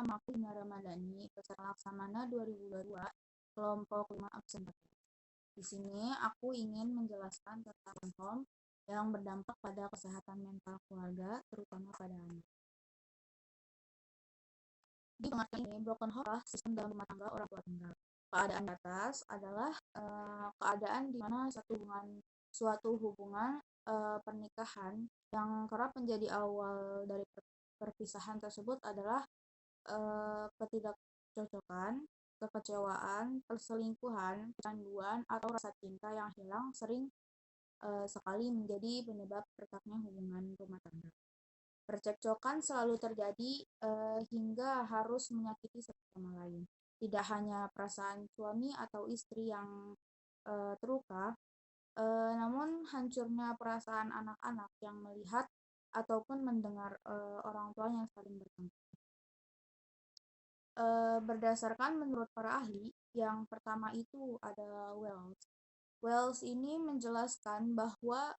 nama aku Ina Ramadhani, peserta Laksamana 2022, kelompok 5 absen 4. Di sini aku ingin menjelaskan tentang home yang berdampak pada kesehatan mental keluarga, terutama pada anak. Di pengertian ini, broken home adalah sistem dalam rumah tangga orang tua tunggal. Keadaan di atas adalah keadaan di mana suatu hubungan pernikahan yang kerap menjadi awal dari perpisahan tersebut adalah ketidakcocokan, kekecewaan, perselingkuhan, kecanduan, atau rasa cinta yang hilang sering sekali menjadi penyebab retaknya hubungan rumah tangga. Percekcokan selalu terjadi hingga harus menyakiti satu sama lain. Tidak hanya perasaan suami atau istri yang terluka, namun hancurnya perasaan anak-anak yang melihat ataupun mendengar orang tuanya saling bertengkar. Berdasarkan menurut para ahli, yang pertama itu ada Wells. Wells ini menjelaskan bahwa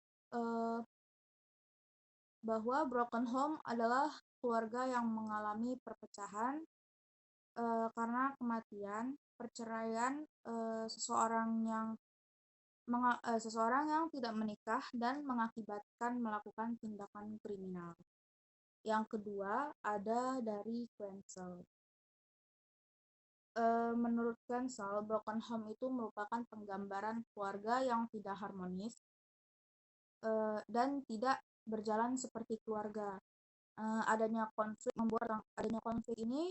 broken home adalah keluarga yang mengalami perpecahan karena kematian, perceraian, seseorang yang tidak menikah dan mengakibatkan melakukan tindakan kriminal. Yang kedua ada dari Quenzel. Menurut Quenzel, broken home itu merupakan penggambaran keluarga yang tidak harmonis dan tidak berjalan seperti keluarga. Adanya konflik ini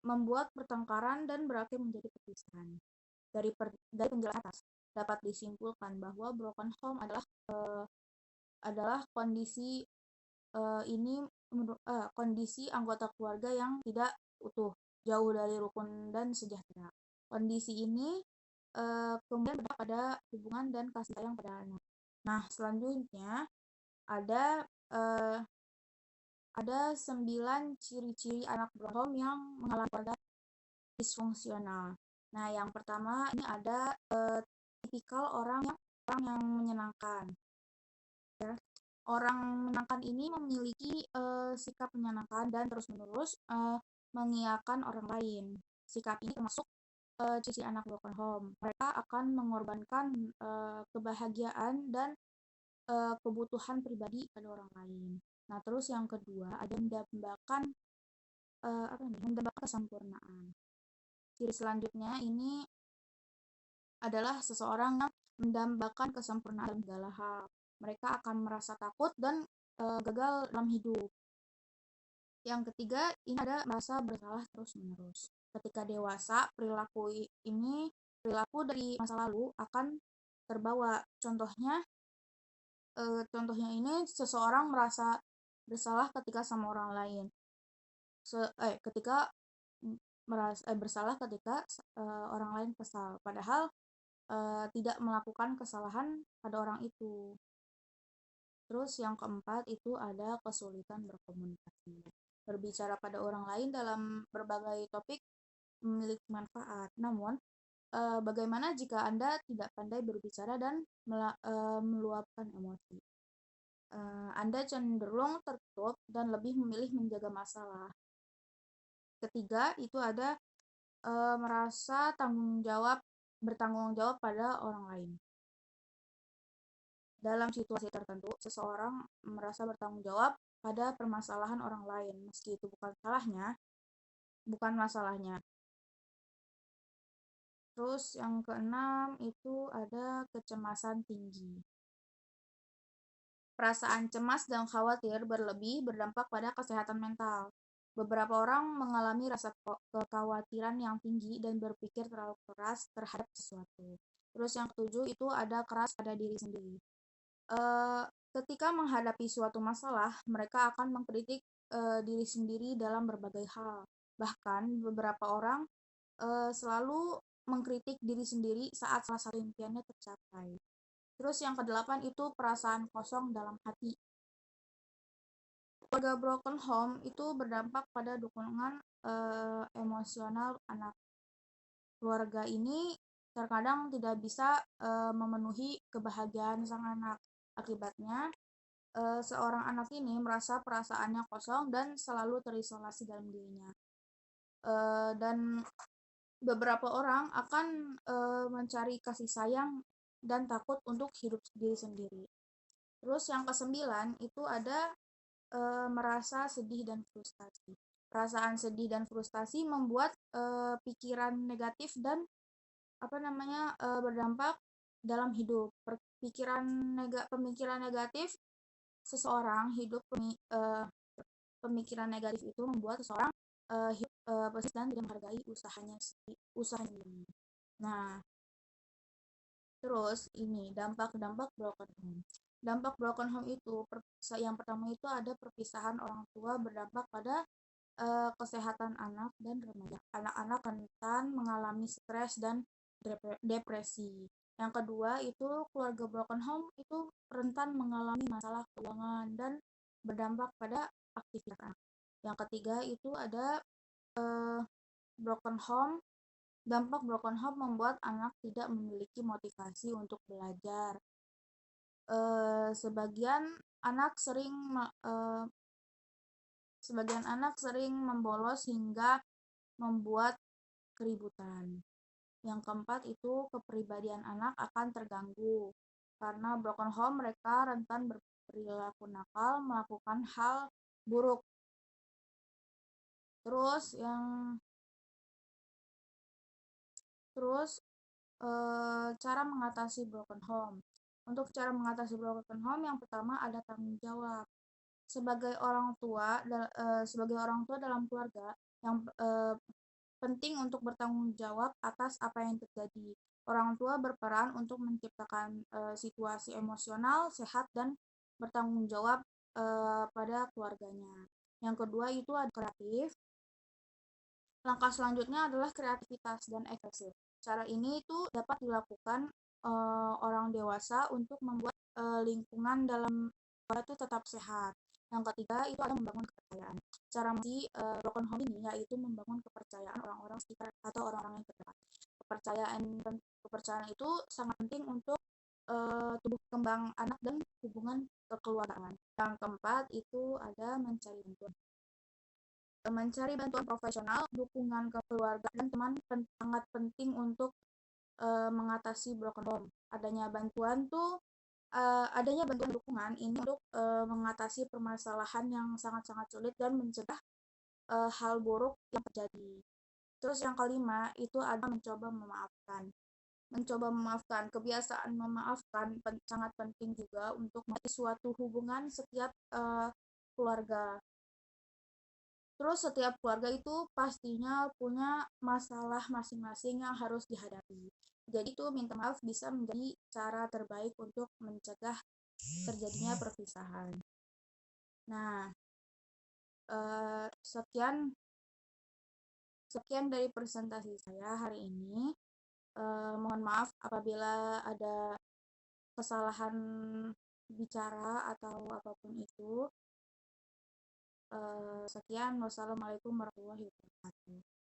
membuat pertengkaran dan berakhir menjadi perpisahan. Dari penjelasan atas dapat disimpulkan bahwa broken home adalah kondisi kondisi anggota keluarga yang tidak utuh, jauh dari rukun dan sejahtera. Kondisi ini kemudian berdampak pada hubungan dan kasih sayang pada anak. Nah, selanjutnya ada 9 ciri-ciri anak broken home yang mengalami keluarga disfungsional. Nah, yang pertama ini ada tipikal orang yang menyenangkan. Ya. Orang menyenangkan ini memiliki sikap menyenangkan dan terus-menerus mengiyakan orang lain. Sikap ini termasuk ciri anak broken home. Mereka akan mengorbankan kebahagiaan dan kebutuhan pribadi pada orang lain. Nah, terus yang kedua ada mendambakan kesempurnaan. Ciri selanjutnya ini adalah seseorang yang mendambakan kesempurnaan dalam segala hal. Mereka akan merasa takut dan gagal dalam hidup. Yang ketiga ini ada merasa bersalah terus-menerus. Ketika dewasa, perilaku dari masa lalu akan terbawa. Contohnya ini seseorang merasa bersalah ketika sama orang lain. Bersalah ketika orang lain kesal, padahal tidak melakukan kesalahan pada orang itu. Terus yang keempat itu ada kesulitan berkomunikasi. Berbicara pada orang lain dalam berbagai topik memiliki manfaat. Namun, bagaimana jika Anda tidak pandai berbicara dan meluapkan emosi? Anda cenderung tertutup dan lebih memilih menjaga masalah. Ketiga, itu ada merasa bertanggung jawab pada orang lain. Dalam situasi tertentu, seseorang merasa bertanggung jawab pada permasalahan orang lain, meski itu bukan masalahnya. Terus yang keenam itu ada kecemasan tinggi. Perasaan cemas dan khawatir berlebih berdampak pada kesehatan mental. Beberapa orang mengalami rasa kekhawatiran yang tinggi dan berpikir terlalu keras terhadap sesuatu. Terus yang ketujuh itu ada keras pada diri sendiri. Ketika menghadapi suatu masalah, mereka akan mengkritik diri sendiri dalam berbagai hal. Bahkan beberapa orang selalu mengkritik diri sendiri saat salah satu impiannya tercapai. Terus yang kedelapan itu perasaan kosong dalam hati. Keluarga broken home itu berdampak pada dukungan emosional anak. Keluarga ini terkadang tidak bisa memenuhi kebahagiaan sang anak. Akibatnya, seorang anak ini merasa perasaannya kosong dan selalu terisolasi dalam dirinya. Dan beberapa orang akan mencari kasih sayang dan takut untuk hidup diri sendiri. Terus yang kesembilan itu ada merasa sedih dan frustasi. Perasaan sedih dan frustasi membuat pikiran negatif dan berdampak dalam hidup. Pemikiran negatif seseorang hidup pemikiran negatif itu membuat seseorang hidup pesimis dan tidak menghargai usahanya. Nah, terus ini dampak-dampak broken home. Dampak broken home itu yang pertama itu ada perpisahan orang tua berdampak pada kesehatan anak dan remaja. Anak-anak rentan mengalami stres dan depresi. Yang kedua itu keluarga broken home itu rentan mengalami masalah keuangan dan berdampak pada aktivitas anak. Yang ketiga itu ada broken home. Dampak broken home membuat anak tidak memiliki motivasi untuk belajar. Sebagian anak sering membolos hingga membuat keributan. Yang keempat itu kepribadian anak akan terganggu. Karena broken home mereka rentan berperilaku nakal, melakukan hal buruk. Terus cara mengatasi broken home. Untuk cara mengatasi broken home yang pertama ada tanggung jawab. Sebagai orang tua dalam keluarga yang penting untuk bertanggung jawab atas apa yang terjadi. Orang tua berperan untuk menciptakan situasi emosional sehat dan bertanggung jawab pada keluarganya. Yang kedua itu ada kreatif. Langkah selanjutnya adalah kreativitas dan ekspresif. Cara ini itu dapat dilakukan orang dewasa untuk membuat lingkungan dalam keluarga itu tetap sehat. Yang ketiga itu adalah membangun kepercayaan. Cara mengatasi broken home ini yaitu membangun kepercayaan orang-orang sekitar atau orang-orang yang terdekat. Kepercayaan itu sangat penting untuk tumbuh kembang anak dan hubungan kekeluargaan. Yang keempat itu ada mencari bantuan profesional, dukungan keluarga dan teman sangat penting untuk mengatasi broken home. Adanya bantuan dukungan ini untuk mengatasi permasalahan yang sangat-sangat sulit dan mencegah hal buruk yang terjadi. Terus yang kelima itu ada mencoba memaafkan. Kebiasaan memaafkan sangat penting juga untuk suatu hubungan setiap keluarga. Terus setiap keluarga itu pastinya punya masalah masing-masing yang harus dihadapi. Jadi itu minta maaf bisa menjadi cara terbaik untuk mencegah terjadinya perpisahan. Nah, sekian dari presentasi saya hari ini. Mohon maaf apabila ada kesalahan bicara atau apapun itu. Sekian, wassalamualaikum warahmatullahi wabarakatuh.